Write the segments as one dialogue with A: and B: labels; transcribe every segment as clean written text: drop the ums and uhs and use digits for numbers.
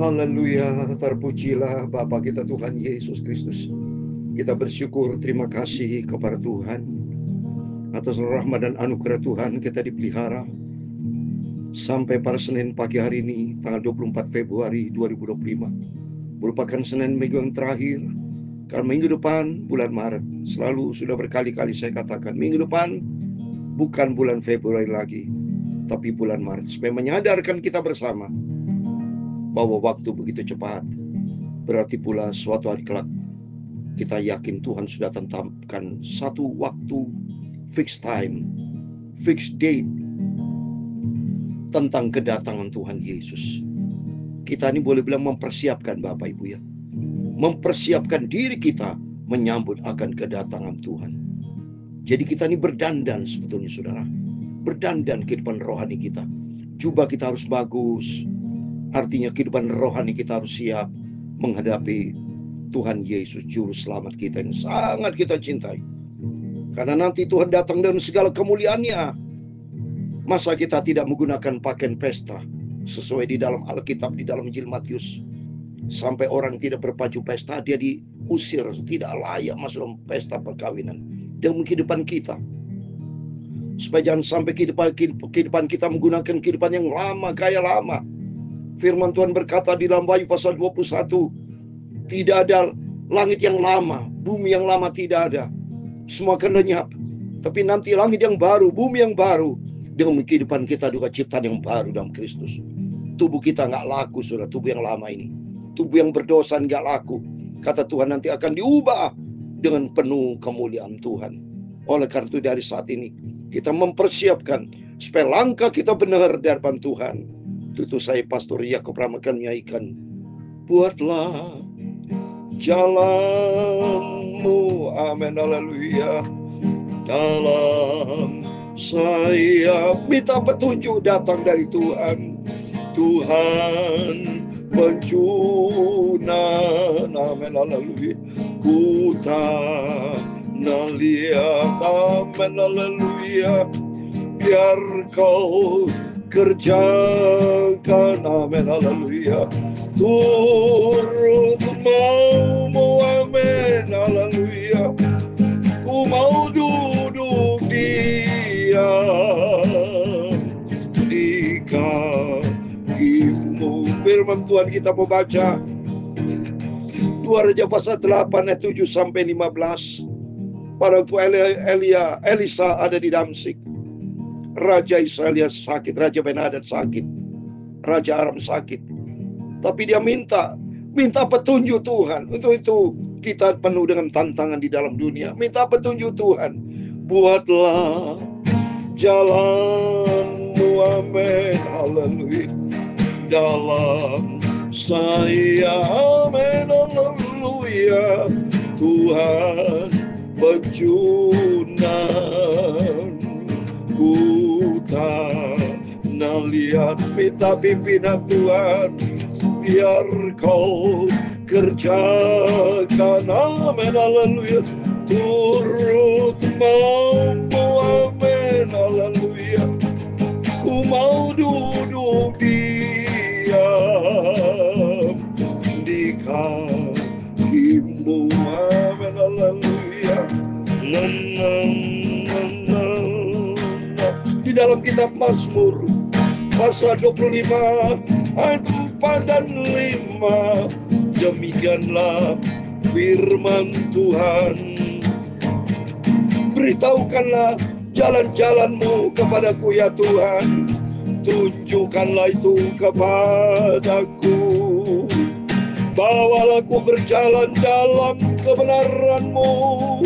A: Haleluya, terpujilah Bapa kita Tuhan Yesus Kristus. Kita bersyukur, terima kasih kepada Tuhan atas rahmat dan anugerah Tuhan kita dipelihara sampai pada Senin pagi hari ini, tanggal 24 Februari 2025. Merupakan Senin minggu yang terakhir, karena minggu depan bulan Maret. Selalu sudah berkali-kali saya katakan, minggu depan bukan bulan Februari lagi, tapi bulan Maret. Supaya menyadarkan kita bersama bahwa waktu begitu cepat. Berarti pula suatu hari kelak kita yakin Tuhan sudah tetapkan satu waktu, fixed time, fixed date tentang kedatangan Tuhan Yesus. Kita ini boleh bilang mempersiapkan Bapak Ibu ya. Mempersiapkan diri kita menyambut akan kedatangan Tuhan. Jadi kita ini berdandan sebetulnya saudara. Berdandan kehidupan rohani kita. Jubah kita harus bagus. Artinya kehidupan rohani kita harus siap menghadapi Tuhan Yesus Juru Selamat kita yang sangat kita cintai. Karena nanti Tuhan datang dengan segala kemuliaannya. Masa kita tidak menggunakan pakaian pesta sesuai di dalam Alkitab, di dalam Injil Matius. Sampai orang tidak berbaju pesta, dia diusir, tidak layak masuk dalam pesta perkawinan. Dan kehidupan kita, supaya jangan sampai kehidupan kita menggunakan kehidupan yang lama, gaya lama. Firman Tuhan berkata di dalam Wahyu pasal 21, tidak ada langit yang lama, bumi yang lama tidak ada. Semua akan lenyap. Tapi nanti langit yang baru, bumi yang baru, dengan kehidupan kita juga ciptaan yang baru dalam Kristus. Tubuh kita nggak laku, sudah tubuh yang lama ini. Tubuh yang berdosa nggak laku. Kata Tuhan nanti akan diubah dengan penuh kemuliaan Tuhan. Oleh karena itu dari saat ini kita mempersiapkan supaya langkah kita benar di hadapan Tuhan. Itu saya Pastor Yakob Ramakan menyanyikan, buatlah jalanmu, amin, haleluya, dalam saya. Minta petunjuk datang dari Tuhan. Tuhan penjunan, amin, haleluya, ku tanah liat, amin, haleluya, biar kau kerjakan, amin, haleluya, turut maumu, amin, haleluya, ku mau duduk diam di kakimu. Firman Tuhan kita membaca 2 Raja pasal 8 ayat 7 sampai 15. Pada waktu Elisa ada di Damsyik, Raja Israel sakit, Raja Ben-Hadad sakit, Raja Aram sakit. Tapi dia minta petunjuk Tuhan. Untuk itu kita penuh dengan tantangan di dalam dunia. Minta petunjuk Tuhan. Buatlah jalanmu, amin, haleluya, dalam saya, amin, haleluya, Tuhan penjunan, ku tanah liat. Minta pimpinan Tuhan, biar kau kerjakan, amin, haleluya, turut maumu, amin, haleluya, ku mau duduk diam di kakimu, amin, haleluya. Di dalam kitab Mazmur pasal 25 ayat 4 dan 5, demikianlah firman Tuhan. Beritahukanlah jalan-jalanmu kepadaku ya Tuhan, tunjukkanlah itu kepadaku. Bawalah aku berjalan dalam kebenaran-Mu,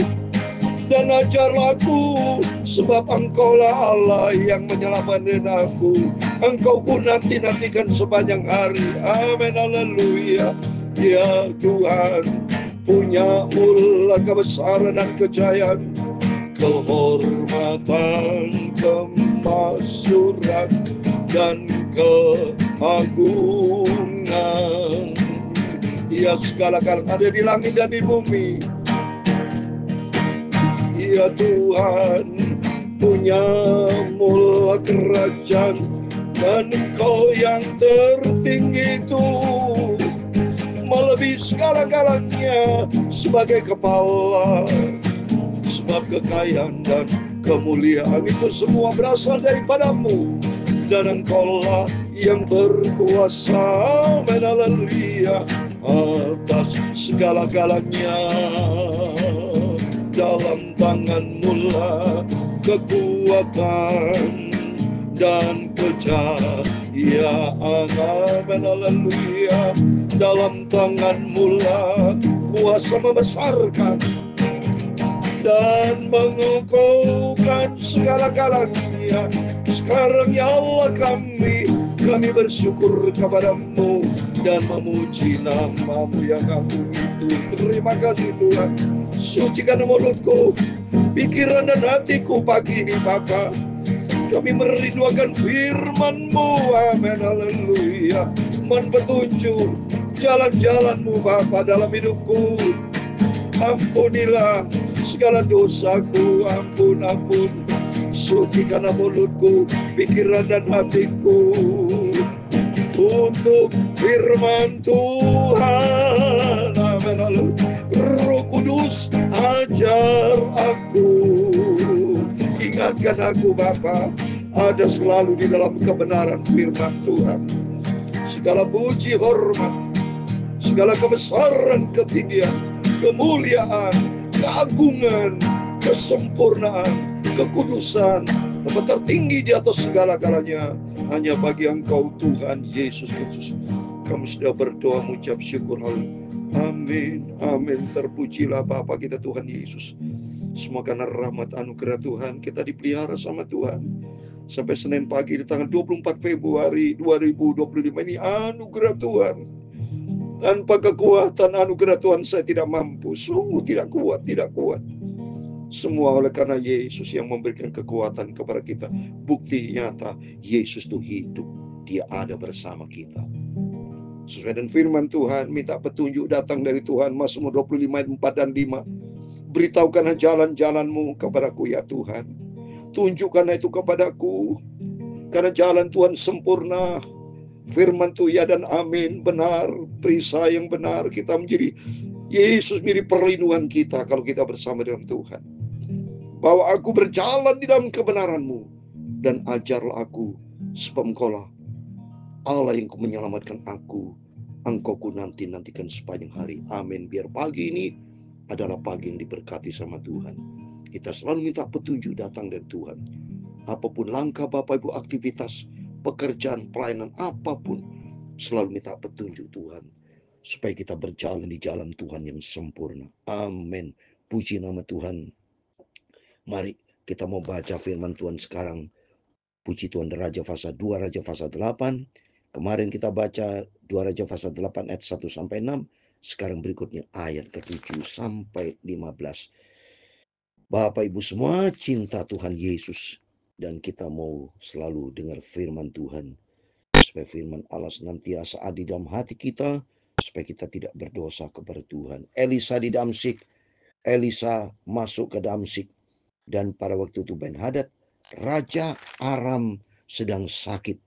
A: dan ajarlah aku, sebab Engkaulah Allah yang menyelamatkan aku. Engkau ku nanti-nantikan sepanjang hari, amin, haleluya. Ya Tuhan, punya mula kebesaran dan kejayaan, kehormatan, kemasyuran, dan keagungan. Ya segala yang ada di langit dan di bumi. Ya Tuhan, punya mula kerajaan, dan Engkau yang tertinggi itu melebihi segala-galanya sebagai kepala. Sebab kekayaan dan kemuliaan itu semua berasal daripadamu, dan Engkaulah yang berkuasa, haleluya, atas segala-galanya. Dalam tanganmu lah kekuatan dan kejayaan, haleluya. Dalam tanganmu lah kuasa membesarkan dan mengukuhkan segala-galanya. Sekarang ya Allah, kami bersyukur kepadamu dan memuji nama-Mu yang agung itu. Terima kasih Tuhan. Sucikan mulutku, pikiran dan hatiku pagi ini Bapa. Kami merindukan firman-Mu, amin, haleluya. Mohon petunjuk jalan-jalan-Mu Bapa dalam hidupku. Ampunilah segala dosaku, ampun. Sucikanlah mulutku, pikiran dan hatiku untuk firman Tuhan, amin, haleluya. Roh Kudus, ajar aku, ingatkan aku Bapa, ada selalu di dalam kebenaran firman Tuhan. Segala puji, hormat, segala kebesaran, ketinggian, kemuliaan, keagungan, kesempurnaan, kekudusan, tempat tertinggi di atas segala-galanya hanya bagi Engkau Tuhan Yesus Kristus. Kami sudah berdoa mengucap syukur, amin, amin. Terpujilah Bapa kita Tuhan Yesus. Semua karena rahmat anugerah Tuhan kita dipelihara sama Tuhan. Sampai Senin pagi di tanggal 24 Februari 2025 ini anugerah Tuhan. Tanpa kekuatan anugerah Tuhan saya tidak mampu. Sungguh tidak kuat. Semua oleh karena Yesus yang memberikan kekuatan kepada kita. Bukti nyata Yesus itu hidup. Dia ada bersama kita. Sesuai dengan firman Tuhan, minta petunjuk datang dari Tuhan. Mazmur 25 ayat 4 dan 5. Beritahukanlah jalan-jalanmu kepadaku ya Tuhan. Tunjukkanlah itu kepadaku. Karena jalan Tuhan sempurna. Firman Tuhan ya dan amin, benar, perisai yang benar. Kita menjadi Yesus menjadi perlindungan kita kalau kita bersama dengan Tuhan. Bahwa aku berjalan di dalam kebenaran-Mu dan ajarlah aku, sebab Engkaulah Allah yang menyelamatkan aku. Engkau ku nantikan sepanjang hari. Amin. Biar pagi ini adalah pagi yang diberkati sama Tuhan. Kita selalu minta petunjuk datang dari Tuhan. Apapun langkah Bapak Ibu, aktivitas, pekerjaan, pelayanan, apapun, selalu minta petunjuk Tuhan. Supaya kita berjalan di jalan Tuhan yang sempurna. Amin. Puji nama Tuhan. Mari kita mau baca firman Tuhan sekarang. Puji Tuhan, Raja pasal 2, Raja pasal 8. Kemarin kita baca 2 Raja pasal 8 ayat 1 sampai 6. Sekarang berikutnya ayat ke-7 sampai 15. Bapak Ibu semua cinta Tuhan Yesus. Dan kita mau selalu dengar firman Tuhan. Supaya firman Allah senantiasa ada di dalam hati kita. Supaya kita tidak berdosa kepada Tuhan. Elisa di Damsyik. Elisa masuk ke Damsyik. Dan pada waktu itu Ben-Hadad, Raja Aram sedang sakit.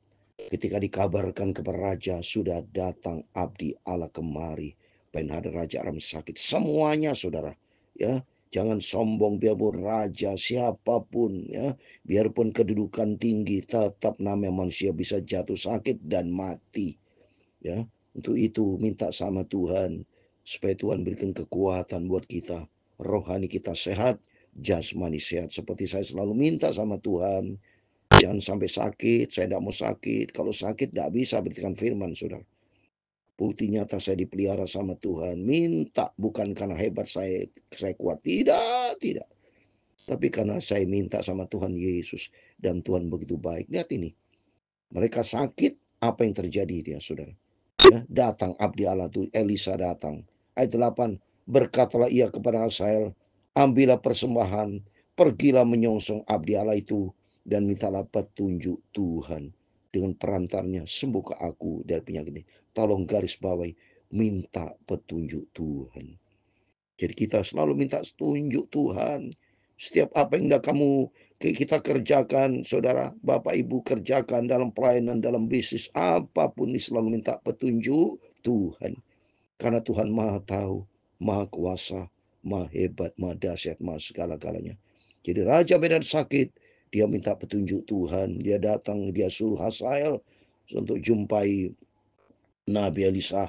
A: Ketika dikabarkan kepada raja, sudah datang abdi Allah kemari. Ben-Hadad Raja Aram sakit. Semuanya saudara, ya, jangan sombong biarpun raja siapapun, ya, biarpun kedudukan tinggi, tetap namanya manusia bisa jatuh sakit dan mati. Ya, untuk itu minta sama Tuhan supaya Tuhan berikan kekuatan buat kita. Rohani kita sehat, jasmani sehat. Seperti saya selalu minta sama Tuhan, jangan sampai sakit. Saya tidak mau sakit. Kalau sakit tidak bisa berikan firman, saudara. Bukti nyata saya dipelihara sama Tuhan. Minta bukan karena hebat saya kuat. Tidak. Tapi karena saya minta sama Tuhan Yesus. Dan Tuhan begitu baik. Lihat ini. Mereka sakit. Apa yang terjadi dia, saudara? Ya, datang abdi Allah itu, Elisa datang. Ayat 8. Berkatalah ia kepada Hazael, ambillah persembahan, pergilah menyongsong abdi Allah itu, dan mintalah petunjuk Tuhan. Dengan perantarnya sembuhkan aku dari penyakit ini. Tolong garis bawahi, minta petunjuk Tuhan. Jadi kita selalu minta petunjuk Tuhan. Setiap apa yang hendak kamu kita kerjakan, saudara, Bapak Ibu kerjakan dalam pelayanan, dalam bisnis, apapun ini selalu minta petunjuk Tuhan. Karena Tuhan Maha tahu, Maha kuasa, Maha hebat, Maha dahsyat, Maha segala-galanya. Jadi Raja Medan sakit, dia minta petunjuk Tuhan. Dia datang, dia suruh Hazael untuk jumpai Nabi Elisa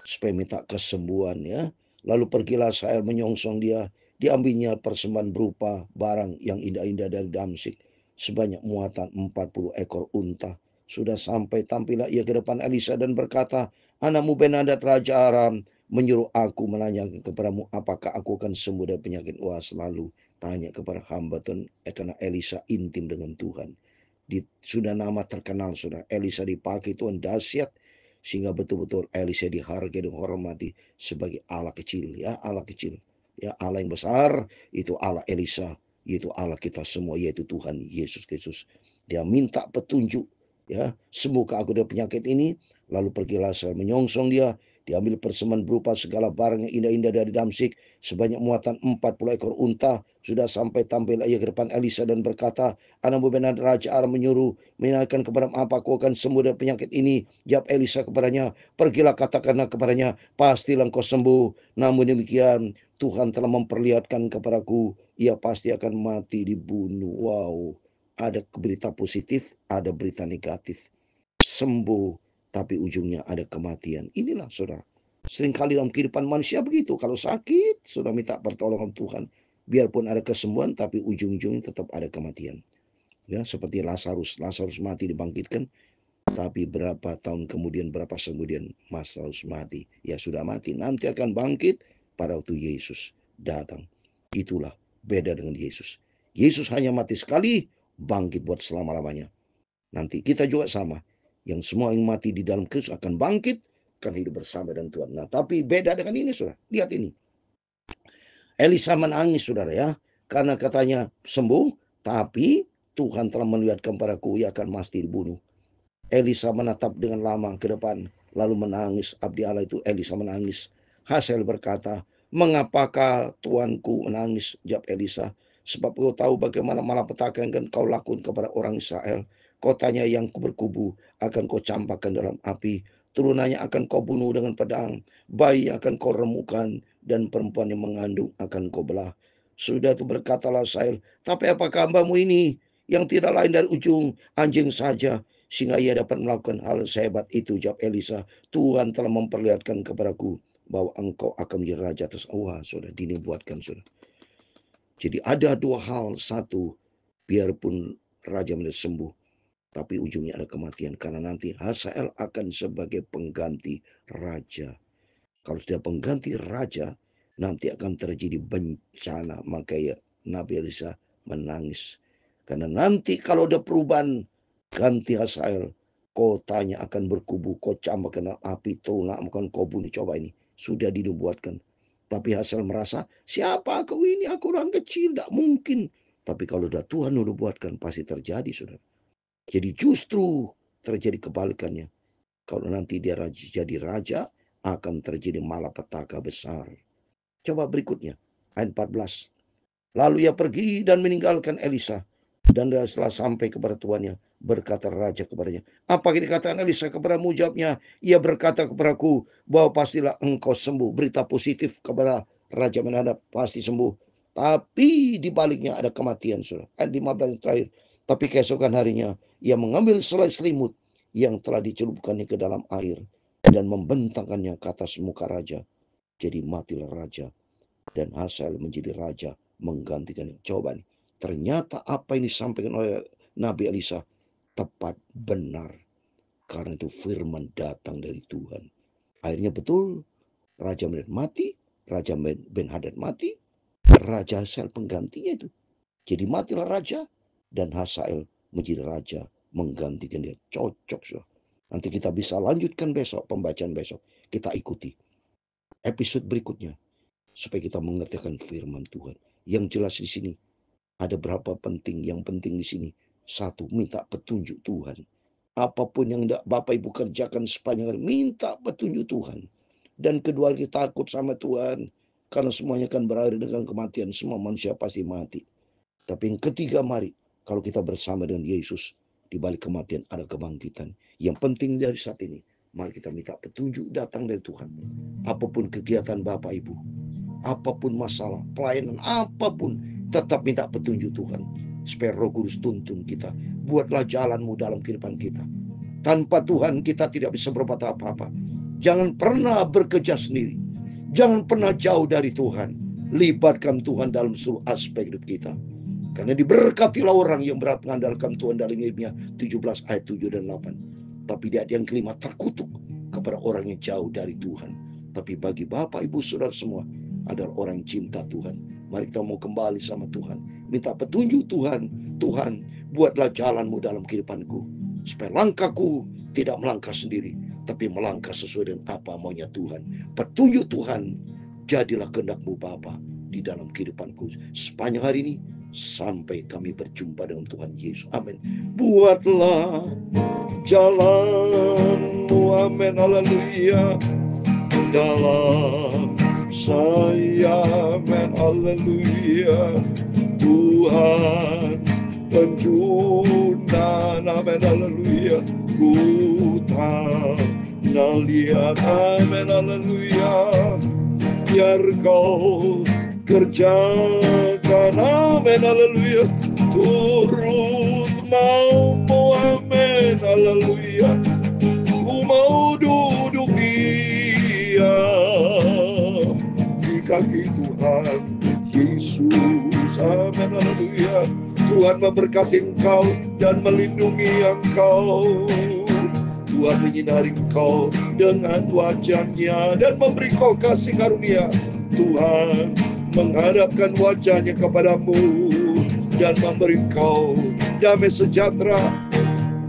A: supaya minta kesembuhan ya. Lalu pergilah Hazael menyongsong dia. Diambilnya persembahan berupa barang yang indah-indah dari Damsik. Sebanyak muatan 40 ekor unta. Sudah sampai tampillah ia ke depan Elisa dan berkata, anakmu Ben-Hadad Raja Aram menyuruh aku menanya kepadamu apakah aku akan sembuh dari penyakit. Wah, selalu tanya kepada hamba Tuhan, karena Elisa intim dengan Tuhan. Sudah nama terkenal, sudah Elisa dipakai Tuhan dahsyat, sehingga betul-betul Elisa dihargai dan dihormati sebagai Allah kecil, ya Allah kecil. Ya, Allah yang besar itu Allah Elisa, yaitu Allah kita semua, yaitu Tuhan Yesus Kristus. Dia minta petunjuk, ya, sembuhkah aku dari penyakit ini. Lalu pergilah saya menyongsong dia. Diambil persembahan berupa segala barang yang indah-indah dari Damsik, sebanyak muatan 40 ekor unta. Sudah sampai tampil ia ke depan Elisa dan berkata, anakmu Ben-Hadad Raja Aram menyuruh menanyakan kepada apa aku akan sembuh dari penyakit ini. Jawab Elisa kepadanya, pergilah katakanlah kepadanya, pastilah engkau sembuh. Namun demikian, Tuhan telah memperlihatkan kepadaku, ia pasti akan mati dibunuh. Wow, ada berita positif, ada berita negatif. Sembuh, tapi ujungnya ada kematian. Inilah saudara. Seringkali dalam kehidupan manusia begitu. Kalau sakit, sudah minta pertolongan Tuhan. Biarpun ada kesembuhan, tapi ujung-ujungnya tetap ada kematian. Ya, seperti Lazarus mati dibangkitkan, tapi berapa tahun kemudian, berapa kemudian Lazarus mati. Ya sudah mati, nanti akan bangkit pada waktu Yesus datang. Itulah beda dengan Yesus. Yesus hanya mati sekali, bangkit buat selama-lamanya. Nanti kita juga sama. Yang semua yang mati di dalam Kristus akan bangkit, akan hidup bersama dengan Tuhan. Nah, tapi beda dengan ini, saudara. Lihat ini. Elisa menangis, saudara ya. Karena katanya sembuh, tapi Tuhan telah melihatkan padaku, ia akan mati dibunuh. Elisa menatap dengan lama ke depan, lalu menangis. Abdi Allah itu Elisa menangis. Hazael berkata, mengapakah tuanku menangis? Jawab Elisa, sebab kau tahu bagaimana malapetaka yang kau lakukan kepada orang Israel. Kotanya yang berkubu akan kau campakkan dalam api. Turunannya akan kau bunuh dengan pedang. Bayi akan kau remukan, dan perempuan yang mengandung akan kau belah. Sudah itu berkatalah Hazael, tapi apakah hambamu ini yang tidak lain dari ujung anjing saja, sehingga ia dapat melakukan hal sehebat itu? Jawab Elisa, Tuhan telah memperlihatkan kepadaku bahwa engkau akan menjadi raja atas. Wah, sudah dinubuatkan, sudah. Jadi ada dua hal. Satu, biarpun raja menjadi sembuh, tapi ujungnya ada kematian. Karena nanti Hazael akan sebagai pengganti raja. Kalau sudah pengganti raja, nanti akan terjadi bencana. Maka ya, Nabi Elisa menangis. Karena nanti kalau ada perubahan, ganti Hazael, kotanya akan berkubu, kau campakkan api, ternak akan kau bunuh. Coba ini, sudah dinubuatkan. Tapi Hazael merasa, siapa aku ini? Aku orang kecil, tidak mungkin. Tapi kalau sudah Tuhan menubuatkan, pasti terjadi, saudara. Jadi justru terjadi kebalikannya. Kalau nanti dia jadi raja, akan terjadi malapetaka besar. Coba berikutnya, ayat 14. Lalu ia pergi dan meninggalkan Elisa. Dan setelah sampai kepada tuannya, berkata raja kepadanya, apa yang dikatakan Elisa kepadamu? Jawabnya, ia berkata kepadaku bahwa pastilah engkau sembuh. Berita positif kepada Raja Ben-Hadad, pasti sembuh. Tapi di baliknya ada kematian, saudara. Ayat 15 terakhir. Tapi keesokan harinya, ia mengambil selai selimut yang telah dicelupkannya ke dalam air dan membentangkannya ke atas muka raja. Jadi matilah raja, dan Hazael menjadi raja menggantikannya. Coba nih, ternyata apa yang disampaikan oleh Nabi Elisa tepat, benar. Karena itu firman datang dari Tuhan. Akhirnya betul, Raja Ben mati, Raja Ben-Hadad mati, Raja Hazael penggantinya itu. Jadi matilah raja, dan Hazael menjadi raja menggantikan dia. Cocok, so. Nanti kita bisa lanjutkan besok, pembacaan besok. Kita ikuti episode berikutnya, supaya kita mengertikan firman Tuhan. Yang jelas di sini ada berapa penting. Yang penting di sini, satu, minta petunjuk Tuhan. Apapun yang Bapak Ibu kerjakan sepanjang hari, minta petunjuk Tuhan. Dan kedua, kita takut sama Tuhan, karena semuanya akan berakhir dengan kematian. Semua manusia pasti mati. Tapi yang ketiga, mari Kalau kita bersama dengan Yesus, di balik kematian ada kebangkitan. Yang penting dari saat ini, mari kita minta petunjuk datang dari Tuhan. Apapun kegiatan Bapak Ibu, apapun masalah, pelayanan apapun, tetap minta petunjuk Tuhan. Supaya Roh Kudus tuntun kita. Buatlah jalanmu dalam kehidupan kita. Tanpa Tuhan kita tidak bisa berbuat apa-apa. Jangan pernah bekerja sendiri. Jangan pernah jauh dari Tuhan. Libatkan Tuhan dalam seluruh aspek hidup kita. Karena diberkatilah orang yang berat mengandalkan Tuhan dalam Yeremia 17 ayat 7 dan 8. Tapi di ayat yang kelima, terkutuk kepada orang yang jauh dari Tuhan. Tapi bagi Bapak, Ibu, Saudara semua adalah orang yang cinta Tuhan. Mari kita mau kembali sama Tuhan. Minta petunjuk Tuhan. Tuhan, buatlah jalanmu dalam kehidupanku. Supaya langkahku tidak melangkah sendiri, tapi melangkah sesuai dengan apa maunya Tuhan. Petunjuk Tuhan, jadilah kehendak-Mu Bapa di dalam kehidupanku sepanjang hari ini, sampai kami berjumpa dengan Tuhan Yesus. Amin. Buatlah jalan-Mu, amin, haleluya, dalam saya, amin, haleluya. Tuhan penjunan, amin, haleluya. Ku tanah liat, amin, haleluya. Biar Kau kerjakan, amin, haleluya. Turut mau-Mu, amin, haleluya. Ku mau duduk diam di kaki Tuhan Yesus, amin, haleluya. Tuhan memberkati engkau dan melindungi engkau. Tuhan menyinari engkau dengan wajah-Nya dan memberi kau kasih karunia. Tuhan menghadapkan wajah-Nya kepadamu dan memberi kau damai sejahtera.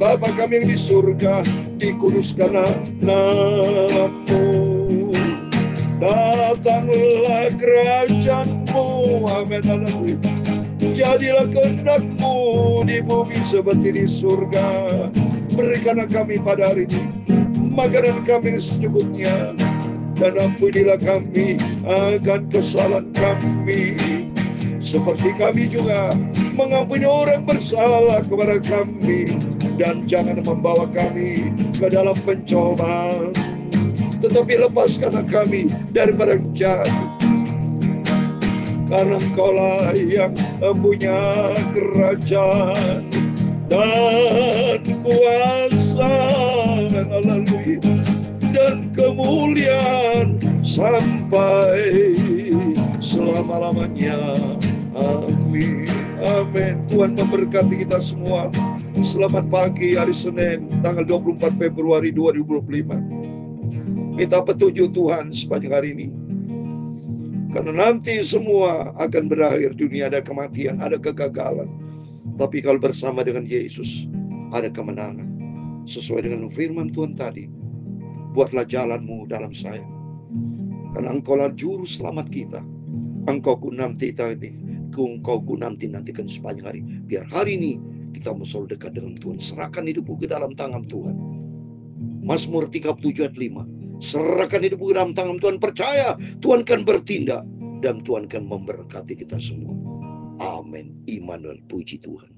A: Bapa kami yang di surga, dikuduskanlah nama-Mu. Datanglah kerajaan-Mu, amin, haleluya. Jadilah kehendak-Mu di bumi seperti di surga. Berikanlah kami pada hari ini makanan kami secukupnya, dan ampunilah kami akan kesalahan kami, seperti kami juga mengampuni orang bersalah kepada kami. Dan jangan membawa kami ke dalam pencobaan, tetapi lepaskanlah kami daripada jahat. Karena Engkaulah yang mempunyai kerajaan dan kuasa, haleluya, dan kemuliaan sampai selama-lamanya. Amin, amin. Tuhan memberkati kita semua. Selamat pagi hari Senin, tanggal 24 Februari 2025. Minta petunjuk Tuhan sepanjang hari ini. Karena nanti semua akan berakhir. Dunia ada kematian, ada kegagalan. Tapi kalau bersama dengan Yesus, ada kemenangan. Sesuai dengan firman Tuhan tadi, buatlah jalanmu dalam saya. Karena Engkaulah juru selamat kita. Engkau ku nantikan sepanjang hari. Biar hari ini kita mau selalu dekat dengan Tuhan. Serahkan hidupku ke dalam tangan Tuhan. Mazmur 37 ayat 5. Serahkan hidupku ke dalam tangan Tuhan. Percaya Tuhan kan bertindak, dan Tuhan kan memberkati kita semua. Amin. Immanuel, puji Tuhan.